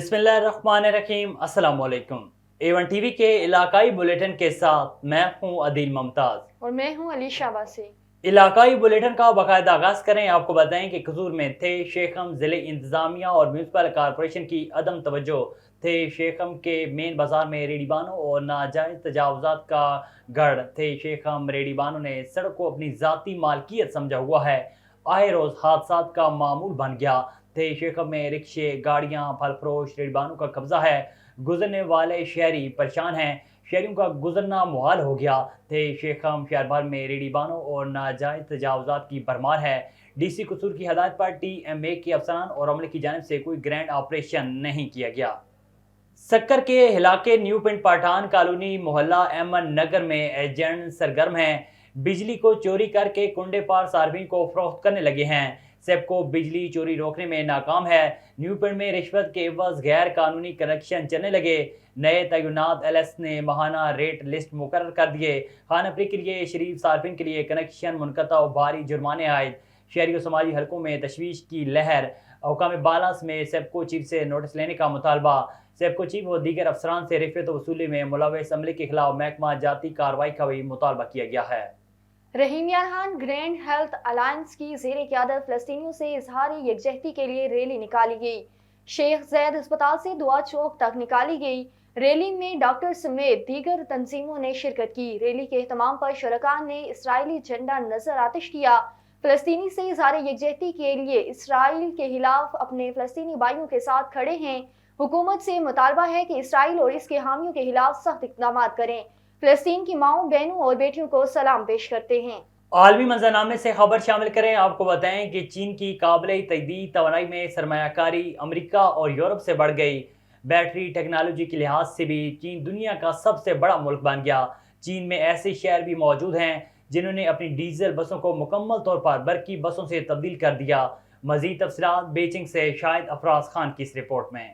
बिस्मिल्लाहिर्रहमानिर्रहीम। अस्सलाम वालेकुम। A1 टीवी के इलाकाई बुलेटिन के साथ मैं हूं अदील मुमताज़ और मैं हूं अलीशा वासी। इलाकाई बुलेटिन का बाकायदा आगाज़ करें। आपको बताएं कि कसूर में थे शेखम ज़िले इंतज़ामिया और म्यूनसिपल कॉरपोरेशन की अदम तवज्जो थे। शेखम के मेन बाज़ार में रेडीबानों और नाजायज़ तजावुज़ात का गढ़ थे। शेखम रेडीबानों ने सड़क को अपनी ज़ाती मालकियत समझा हुआ है। आए रोज़ हादसात का मामूल बन गया थे। शेखम में रिक्शे, गाड़ियाँ, फल फरोश रेडीबानों का कब्जा है। गुजरने वाले शहरी परेशान हैं। शहरियों का गुजरना मुहाल हो गया थे। शेखम शहर भर में रेडीबानों और नाजायज़ तजावुज़ात की भरमार है। DC कसूर की हदायत पर TMA के अफसरान और अमले की जानिब से कोई ग्रैंड ऑपरेशन नहीं किया गया। सक्कर के इलाके न्यू पिंड पठान कॉलोनी मोहल्ला अहमद नगर में एजेंट सरगर्म हैं। बिजली को चोरी करके कुंडे पार सार्फिन को फरोख्त करने लगे हैं। सेबको बिजली चोरी रोकने में नाकाम है। न्यू पिंड में रिश्वत के एवज गैर कानूनी कनेक्शन चलने लगे। नए तयनात LS ने माहाना रेट लिस्ट मुकर्रर कर दिए। खानापरी के लिए शरीफ सार्फिन के लिए कनेक्शन मुनक़ता और भारी जुर्माने आए। शहरी और समाजी हलकों में तशवीश की लहर। हुकाम बाला में सेबको चीफ से नोटिस लेने का मुतालबा। सेबको चीफ और दीगर अफसरान से रिश्वत वसूली में मुलव्वस अमले के खिलाफ महकमा जाती कार्रवाई का भी मुतालबा किया गया है। रहीम यार खान ग्रैंड हेल्थ अलायंस की ज़ेर क़यादत फ़लस्तीनियों से इजहार यकजहती के लिए रैली निकाली गई। शेख ज़ैद अस्पताल से दुआ चौक तक निकाली गई। रैली में डॉक्टर समेत दीगर तंजीमों ने शिरकत की। रैली के एहतमाम पर शुरका ने इसराइली झंडा नजर आतिश किया। फ़लस्तीनी से इजहार यकजहती के लिए इसराइल के खिलाफ अपने फ़लस्तीनी भाइयों के साथ खड़े हैं। हुकूमत से मुतालबा है कि इसराइल और इसके हामियों के खिलाफ सख्त इक़दाम करें। फ़लस्तीन की माओं, बहनों और बेटियों को सलाम पेश करते हैं। आलमी मंजरनामे से खबर शामिल करें। आपको बताएं कि चीन की काबिल तजदीद तवानाई में सरमायाकारी अमरीका और यूरोप से बढ़ गई। बैटरी टेक्नोलॉजी के लिहाज से भी चीन दुनिया का सबसे बड़ा मुल्क बन गया। चीन में ऐसे शहर भी मौजूद हैं जिन्होंने अपनी डीजल बसों को मुकम्मल तौर पर बरकी बसों से तब्दील कर दिया। मजीद तफसीलात बीजिंग से शाहिद अफराज खान की इस रिपोर्ट में।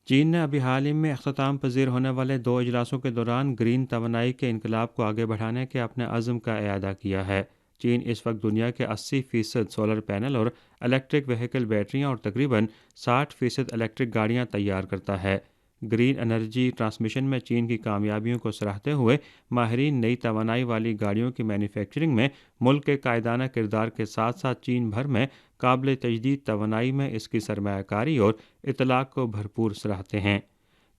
चीन ने अभी हाल ही में अख्ताम पजीर होने वाले 2 इजलासों के दौरान ग्रीन तवानाई के इनकलाब को आगे बढ़ाने के अपने अज़्म का इआदा किया है। चीन इस वक्त दुनिया के 80% सोलर पैनल और इलेक्ट्रिक व्हीकल बैटरियां और तकरीबन 60% इलेक्ट्रिक गाड़ियां तैयार करता है। ग्रीन एनर्जी ट्रांसमिशन में चीन की कामयाबियों को सराहते हुए माहिरीन नई तवानाई वाली गाड़ियों की मैन्युफैक्चरिंग में मुल्क के कायदाना किरदार के साथ साथ चीन भर में काबिल तजदीद तवानाई में इसकी सरमायाकारी और इतलाक़ को भरपूर सराहते हैं।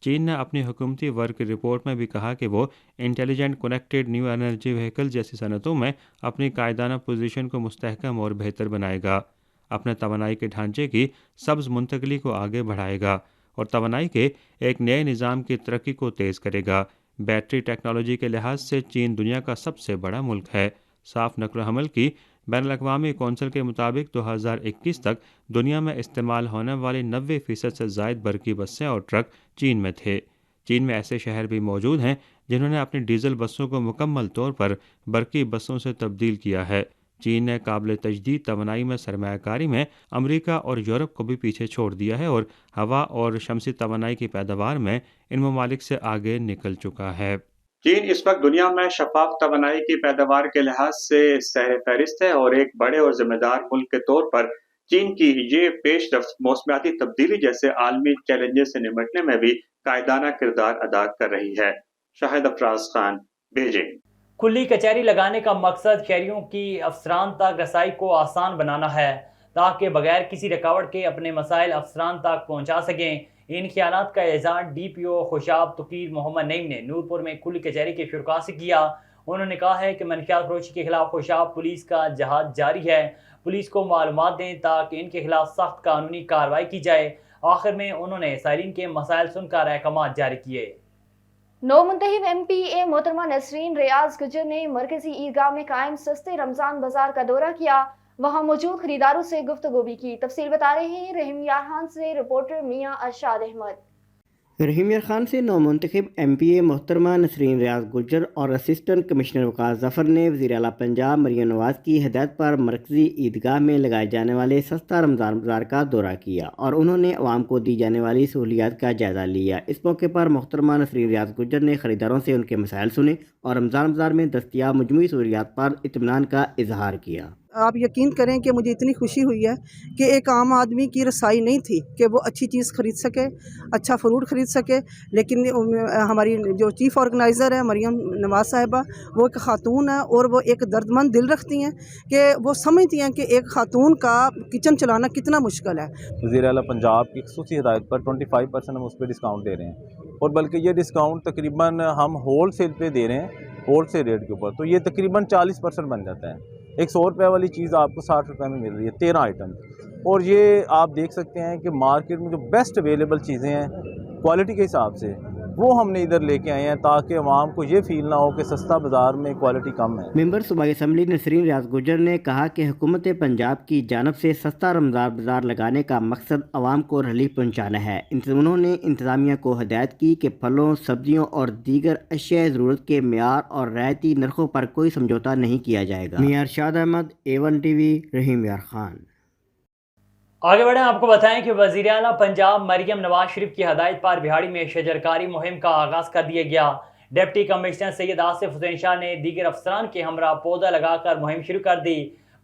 चीन ने अपनी हुकूमती वर्क रिपोर्ट में भी कहा कि वो intelligent connected new energy vehicle जैसी सनतों में अपनी कायदाना पोजीशन को मुस्तहकम और बेहतर बनाएगा, अपने तवानाई के ढांचे की सब्ज़ मुंतकली को आगे बढ़ाएगा और तवानाई के एक नए निज़ाम की तरक्की को तेज़ करेगा। बैटरी टेक्नोलॉजी के लिहाज से चीन दुनिया का सबसे बड़ा मुल्क है। साफ नक्ल हमल की बैनुल-अक़वामी कौंसिल के मुताबिक 2021 तक दुनिया में इस्तेमाल होने वाली 90% से ज़ायद बरकी बसें और ट्रक चीन में थे। चीन में ऐसे शहर भी मौजूद हैं जिन्होंने अपनी डीजल बसों को मुकम्मल तौर पर बरकी बसों से तब्दील किया है। चीन ने काबिल तजदीद तवानाई में सरमायाकारी में अमरीका और यूरोप को भी पीछे छोड़ दिया है और हवा और शमसी तवानाई की पैदावार में इन ममालिक से आगे निकल चुका है। चीन इस वक्त दुनिया में शफाफ तवानाई की पैदावार के लिहाज से सहरे फहरिस्त है और एक बड़े और जिम्मेदार मुल्क के तौर पर चीन की ये पेशरफ्त मौसमियाती तब्दीली जैसे आलमी चैलेंजेस से निपटने में भी कायदाना किरदार अदा कर रही है। शाहिद अफराज खान, बीजिंग। खुली कचहरी लगाने का मकसद शहरियों की अफसरान तक रसाई को आसान बनाना है ताकि बगैर किसी रुकावट के अपने मसाइल अफसरान तक पहुँचा सकें। इन ख्यालात का इज़हार DPO खुशाब तकीर मोहम्मद नईम ने नूरपुर में खुली कचहरी के शुरा से किया। उन्होंने कहा है कि मनशियात फरोशी के खिलाफ खुशाब पुलिस का जहाज जारी है। पुलिस को मालूमात दें ताकि इनके खिलाफ सख्त कानूनी कार्रवाई की जाए। आखिर में उन्होंने साइरीन के मसाइल सुनकर अहकामात जारी किए। नौ मुंतखब MPA मोहतरमा नसरीन रियाज गुजर ने मरकजी ईदगाह में कायम सस्ते रमजान बाजार का दौरा किया। वहां मौजूद खरीदारों से गुफ्तगू भी की। तफसील बता रहे हैं रहीम यार खान से रिपोर्टर मियां अरशाद अहमद। रहीम यार खान से नौमुंतखब MPA मोहतरमा नसरीन रियाज गुजर और असिस्टेंट कमिश्नर वक़ास ज़फ़र ने वज़ीर आला पंजाब मरियम नवाज़ की हिदायत पर मरकज़ी ईदगाह में लगाए जाने वाले सस्ता रमज़ान बाज़ार का दौरा किया और उन्होंने अवाम को दी जाने वाली सहूलियात का जायज़ा लिया। इस मौके पर मोहतरमा नसरीन रियाज गुजर ने ख़रीदारों से उनके मसाइल सुने और रमज़ान बाज़ार में दस्तियाब मजमूई सहूलियात पर इत्मीनान का इजहार किया। آپ یقین کریں کہ مجھے اتنی خوشی ہوئی ہے کہ ایک عام آدمی کی رسائی نہیں تھی کہ وہ اچھی چیز خرید سکے، اچھا فروٹ خرید سکے، لیکن ہماری جو چیف آرگنائزر ہے مریم نواز صاحبہ، وہ ایک خاتون ہے اور وہ ایک دردمند دل رکھتی ہیں کہ وہ سمجھتی ہیں کہ ایک خاتون کا کچن چلانا کتنا مشکل ہے۔ وزیر اعلیٰ پنجاب کی خصوصی ہدایت پر 25% ہم اس پہ ڈسکاؤنٹ دے رہے ہیں، اور بلکہ یہ ڈسکاؤنٹ تقریباً ہم ہول سیل پہ دے رہے ہیں، ہول سیل ریٹ کے اوپر، تو یہ تقریباً 40% بن جاتا ہے۔ ایک 100 روپے والی چیز آپ کو 60 روپے میں مل رہی ہے 13 آئٹم، اور یہ آپ دیکھ سکتے ہیں کہ مارکیٹ میں جو بیسٹ اویلیبل چیزیں ہیں کوالٹی کے حساب سے، وہ ہم نے ادھر لے کے آئے ہیں تاکہ عوام کو یہ فیل نہ ہو کہ سستا بازار میں کوالٹی کم ہے۔ ممبر صوبائی اسمبلی نسرین ریاض گجر نے کہا کہ حکومت پنجاب کی جانب سے سستا رمضان بازار لگانے کا مقصد عوام کو ریلیف پہنچانا ہے۔ انہوں نے انتظامیہ کو ہدایت کی کہ پھلوں، سبزیوں اور دیگر اشیاء ضرورت کے معیار اور رعایتی نرخوں پر کوئی سمجھوتہ نہیں کیا جائے گا۔ میاں ارشاد احمد، A1 ٹی وی، رحیم یار خان۔ آگے بڑھیں، آپ کو بتائیں کہ وزیر اعلیٰ پنجاب مریم نواز شریف کی ہدایت پر بہاڑی میں شجرکاری مہم کا آغاز کر دیا گیا۔ ڈپٹی کمشنر سید آصف حسین شاہ نے دیگر افسران کے ہمراہ پودا لگا کر مہم شروع کر دی۔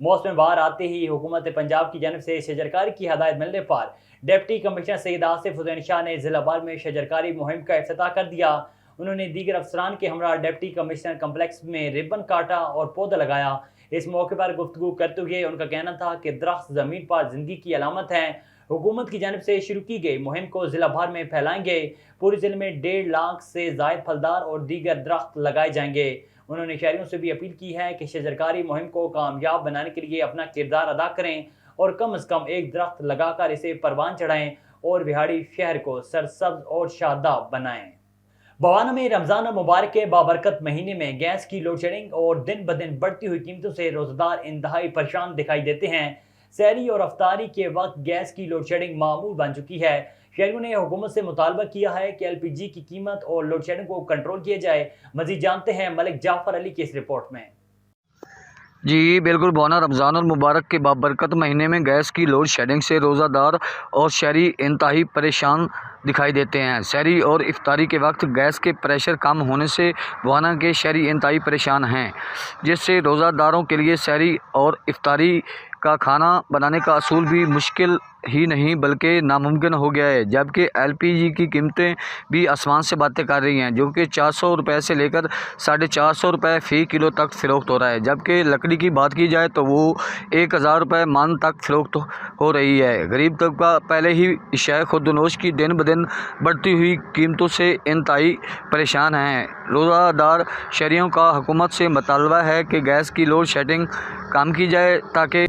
موسم بہار آتے ہی حکومت پنجاب کی جانب سے شجرکاری کی ہدایت ملنے پر ڈپٹی کمشنر سید آصف حسین شاہ نے ضلع بھر میں شجرکاری مہم کا افتتاح کر دیا۔ انہوں نے دیگر افسران کے ہمراہ ڈپٹی کمشنر کمپلیکس میں ربن کاٹا اور پودا لگایا۔ اس موقع پر گفتگو کرتے ہوئے ان کا کہنا تھا کہ درخت زمین پر زندگی کی علامت ہیں۔ حکومت کی جانب سے شروع کی گئی مہم کو ضلع بھر میں پھیلائیں گے۔ پورے ضلع میں 1.5 لاکھ سے زائد پھلدار اور دیگر درخت لگائے جائیں گے۔ انہوں نے شہریوں سے بھی اپیل کی ہے کہ شجرکاری مہم کو کامیاب بنانے کے لیے اپنا کردار ادا کریں اور کم از کم ایک درخت لگا کر اسے پروان چڑھائیں اور بہاڑی شہر کو سرسبز اور شاداب بنائیں۔ بوانہ میں رمضان المبارک کے بابرکت مہینے میں گیس کی لوڈ شیڈنگ اور دن بدن بڑھتی ہوئی قیمتوں سے روزہ دار انتہائی پریشان دکھائی دیتے ہیں۔ سحری اور افطاری کے وقت گیس کی لوڈ شیڈنگ معمول بن چکی ہے۔ شہریوں نے حکومت سے مطالبہ کیا ہے کہ LPG کی قیمت اور لوڈ شیڈنگ کو کنٹرول کیا جائے۔ مزید جانتے ہیں ملک جعفر علی کی اس رپورٹ میں۔ جی بالکل، بوانہ رمضان المبارک کے بابرکت مہینے میں گیس کی لوڈ شیڈنگ سے روزہ دار اور شہری انتہائی پریشان دکھائی دیتے ہیں۔ سحری اور افطاری کے وقت گیس کے پریشر کم ہونے سے بوانہ کے شہری انتہائی پریشان ہیں، جس سے روزہ داروں کے لیے سحری اور افطاری کا کھانا بنانے کا اصول بھی مشکل ہی نہیں بلکہ ناممکن ہو گیا ہے، جبکہ LPG کی قیمتیں بھی آسمان سے باتیں کر رہی ہیں، جو کہ 400 روپے سے لے کر 450 روپے فی کلو تک فروخت ہو رہا ہے، جبکہ لکڑی کی بات کی جائے تو وہ 1000 روپے من تک فروخت ہو رہی ہے۔ غریب طبقہ پہلے ہی اشیاء خودنوش کی دن بدن بڑھتی ہوئی قیمتوں سے انتہائی پریشان ہیں۔ روزہ دار شہریوں کا حکومت سے مطالبہ ہے کہ گیس کی لوڈ شیڈنگ کم کی جائے تاکہ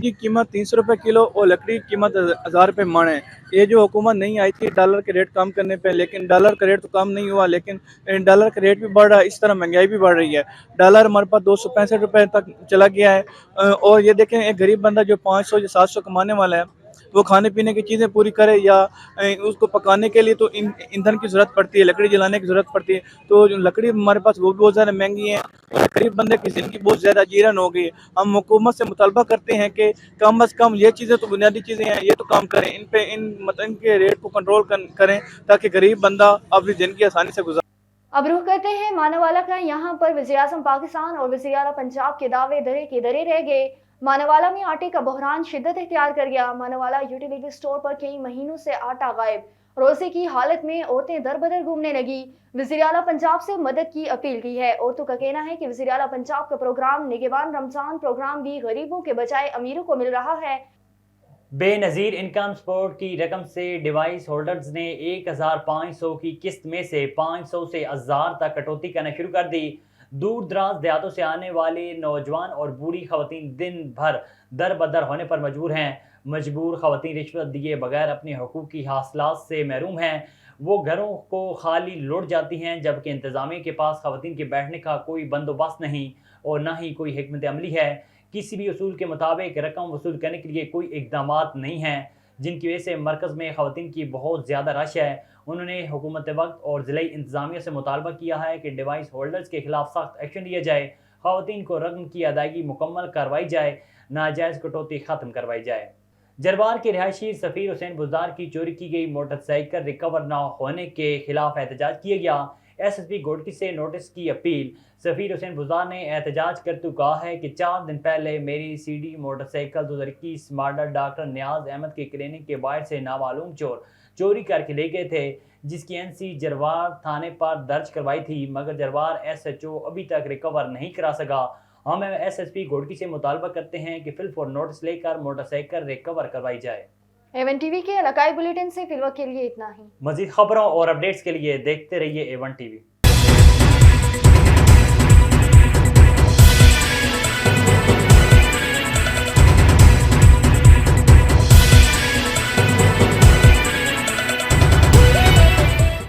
کی قیمت 300 روپے کلو اور لکڑی کی قیمت 1000 روپے من ہے۔ یہ جو حکومت نہیں آئی تھی ڈالر کے ریٹ کم کرنے پہ، لیکن ڈالر کا ریٹ تو کم نہیں ہوا، لیکن ڈالر کا ریٹ بھی بڑھ رہا ہے، اس طرح مہنگائی بھی بڑھ رہی ہے۔ ڈالر ہمارے پاس 265 روپے تک چلا گیا ہے، اور یہ دیکھیں ایک غریب بندہ جو 500 یا 700 کمانے والا ہے، وہ کھانے پینے کی چیزیں پوری کرے یا اس کو پکانے کے لیے تو ایندھن کی ضرورت پڑتی ہے، لکڑی جلانے کی ضرورت پڑتی ہے، تو لکڑی ہمارے پاس وہ بھی بہت زیادہ مہنگی ہے اور غریب بندے کی زندگی بہت زیادہ جیرن ہو گئی ہے۔ ہم حکومت سے مطالبہ کرتے ہیں کہ کم از کم یہ چیزیں تو بنیادی چیزیں ہیں، یہ تو کام کریں، ان پہ ان کے ریٹ کو کنٹرول کریں تاکہ غریب بندہ اپنی زندگی آسانی سے گزارے۔ اب رخ کرتے ہیں مانوالا کا۔ یہاں پر وزیر اعظم پاکستان اور وزیر اعلیٰ پنجاب کے دعوے درے کے درے رہ گئے۔ مانوالا میں آٹے کا بحران شدت اختیار کر گیا۔ مانوالا یوٹیلیٹی سٹور پر کئی مہینوں سے آٹا غائب، روزے کی حالت میں عورتیں در بدر گھومنے لگی۔ وزیر اعلیٰ پنجاب سے مدد کی اپیل کی ہے۔ عورتوں کا کہنا ہے کہ وزیر اعلیٰ پنجاب کا پروگرام نگہبان رمضان پروگرام بھی غریبوں کے بجائے امیروں کو مل رہا ہے۔ بے نظیر انکم سپورٹ کی رقم سے ڈیوائس ہولڈرز نے 1500 کی قسط میں سے 500 سے 1000 تک کٹوتی کرنا شروع کر دی۔ دور دراز دیہاتوں سے آنے والے نوجوان اور بوڑھی خواتین دن بھر در بدر ہونے پر مجبور ہیں۔ مجبور خواتین رشوت دیے بغیر اپنے حقوقی حاصلات سے محروم ہیں۔ وہ گھروں کو خالی لوٹ جاتی ہیں، جبکہ انتظامیہ کے پاس خواتین کے بیٹھنے کا کوئی بندوبست نہیں اور نہ ہی کوئی حکمت عملی ہے۔ کسی بھی اصول کے مطابق رقم وصول کرنے کے لیے کوئی اقدامات نہیں ہیں، جن کی وجہ سے مرکز میں خواتین کی بہت زیادہ رش ہے۔ انہوں نے حکومت وقت اور ضلعی انتظامیہ سے مطالبہ کیا ہے کہ ڈیوائس ہولڈرز کے خلاف سخت ایکشن لیا جائے، خواتین کو رقم کی ادائیگی مکمل کروائی جائے، ناجائز کٹوتی ختم کروائی جائے۔ جربار کے رہائشی سفیر حسین بزدار کی چوری کی گئی موٹر سائیکل ریکور نہ ہونے کے خلاف احتجاج کیا گیا۔ SSP घोड़की से नोटिस की अपील। सफ़ीर हुसैन बुज़दार ने एहतजाज करते हुए कहा है कि 4 दिन पहले मेरी CD मोटरसाइकिल 2021 मॉडल डॉक्टर नियाज अहमद के क्लिनिक के बाहर से नामालूम चोर चोरी करके ले गए थे, जिसकी NC जरवार थाने पर दर्ज करवाई थी, मगर जरवार SHO अभी तक रिकवर नहीं करा सका। हम SSP घोड़की से मुतालबा करते हैं कि फिल फॉर नोटिस लेकर मोटरसाइकिल रिकवर करवाई जाए। A1 TV के इलाकाई बुलेटिन से फिलहाल के लिए इतना ही। मज़ीद खबरों और अपडेट्स के लिए देखते रहिए A1 TV।